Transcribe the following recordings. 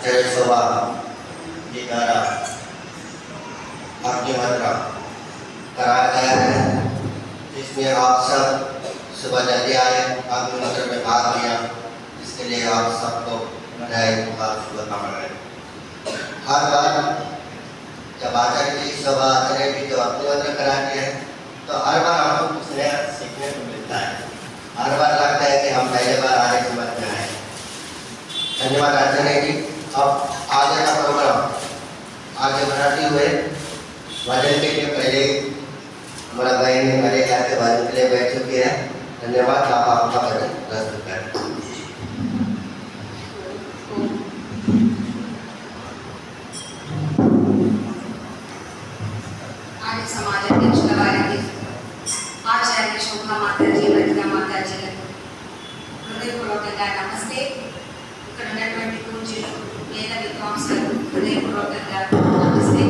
आचार्य सभा के द्वारा अग्निहोत्र कराया गया है, जिसमें आप सब सुबह जल्दी आए, अग्निहोत्र में भाग लिया। इसके लिए आप सबको बधाई और शुभकामनाएं। हर बार जब आचार्य जी सभा आचार्य जी जो अग्निहोत्र कराते हैं तो हर बार हमको कुछ नया सीखने को मिलता है। हर बार लगता है कि हम पहले बार आगे समझ में आए। धन्यवाद आचार्य जी। अब आगे का प्रोग्राम आगे बढ़ाते हुए भजन के लिए पहले हमारा भाई ने पहले जाके भजन के लिए बैठ चुके हैं। धन्यवाद। आप आपका भजन प्रस्तुत करें। आज समाज अध्यक्ष आचार्य शोभा माता जी, ललिता माता जी హృదయపూర్వకంగా నమస్తే. ఇక్కడ ఉన్నటువంటి పూజ్యులు వేద విద్వాంసులు హృదయపూర్వకంగా నమస్తే.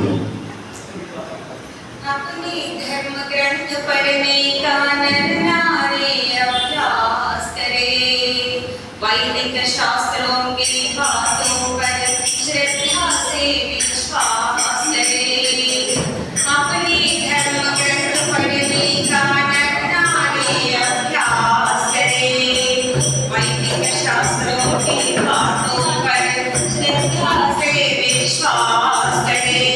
अपने धर्म ग्रंथ पढ़ने का नर नारी अभ्यास करे, वैदिक शास्त्रों के बातों पर श्रद्धा से विश्वास करे. अपने धर्म ग्रंथ पढ़ने का नर नारी अभ्यास करे, वैदिक शास्त्रों की बातों पर श्रद्धा से विश्वास करे.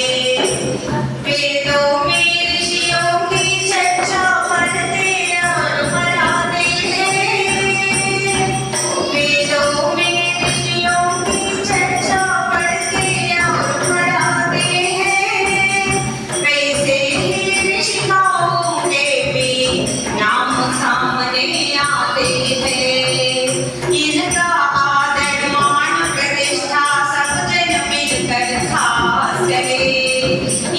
वेदों में ऋषियों की चर्चा पढ़ते और पढ़ाते हैं. वेदों में ऋषियों की चर्चा पढ़ते और पढ़ाते हैं. वैसे ही ऋषिकाओं के भी नाम सामने आते हैं. इनका आदर मान प्रतिष्ठा सब जन मिलकर खास करे.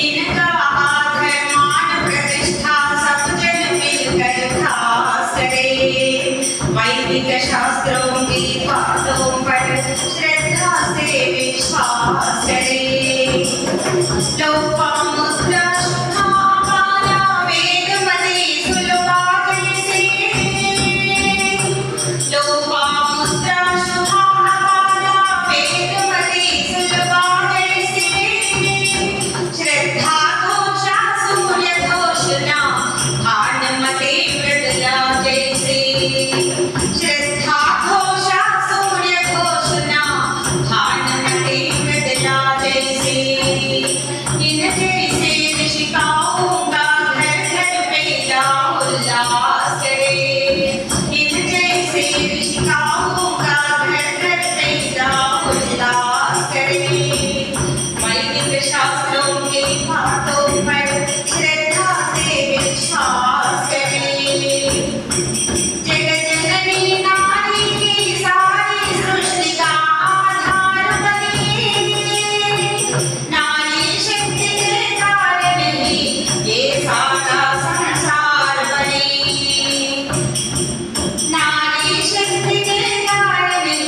इनका आदर मान प्रतिष्ठा सब जन मिलकर खास करे. वैदिक शास्त्रों की बातों पर श्रद्धा से विश्वास करे. लोपामुद्रा शुभाकारा वेदमती सुलभा जैसे. लोपामुद्रा शुभाकारा वेदमती सुलभा जैसे. श्रद्धा घोषा सूर्य घोषणा भानुमती मृदुला जैसे. श्रद्धा घोषा सूर्य घोषणा भानुमती मृदुला जैसे. इन जैसे ऋषिकाओं का घर घर पैदा उल्लास करे. इन जैसे ऋषिकाओं का घर घर पैदा उल्लास करे. वैदिक शास्त्रों की बातों पर श्रद्धा से विश्वास करे. जगत जननी नारी की सारी सृष्टि का आधार बनी. नारी शक्ति के कारण ही ये सारा संसार बनी. नारी शक्ति के कारण ही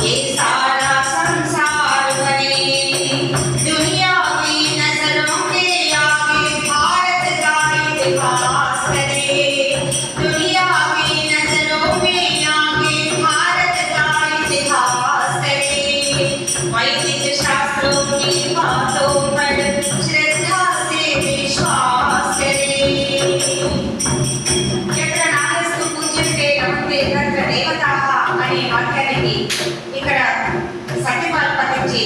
ये सारा संसार बनी. दुनिया की नजरों के आगे भारत का इतिहास करे. दुनिया की नजरों में आगे भारत का इतिहास करे. वैदिक शास्त्रों की बातों पर श्रद्धा से विश्वास करे. यत्र नाहस्तु पूज्यते नमते तत्र देवताः అనే వాక్యానికి ఇక్కడ సత్యపాల్ పఠించి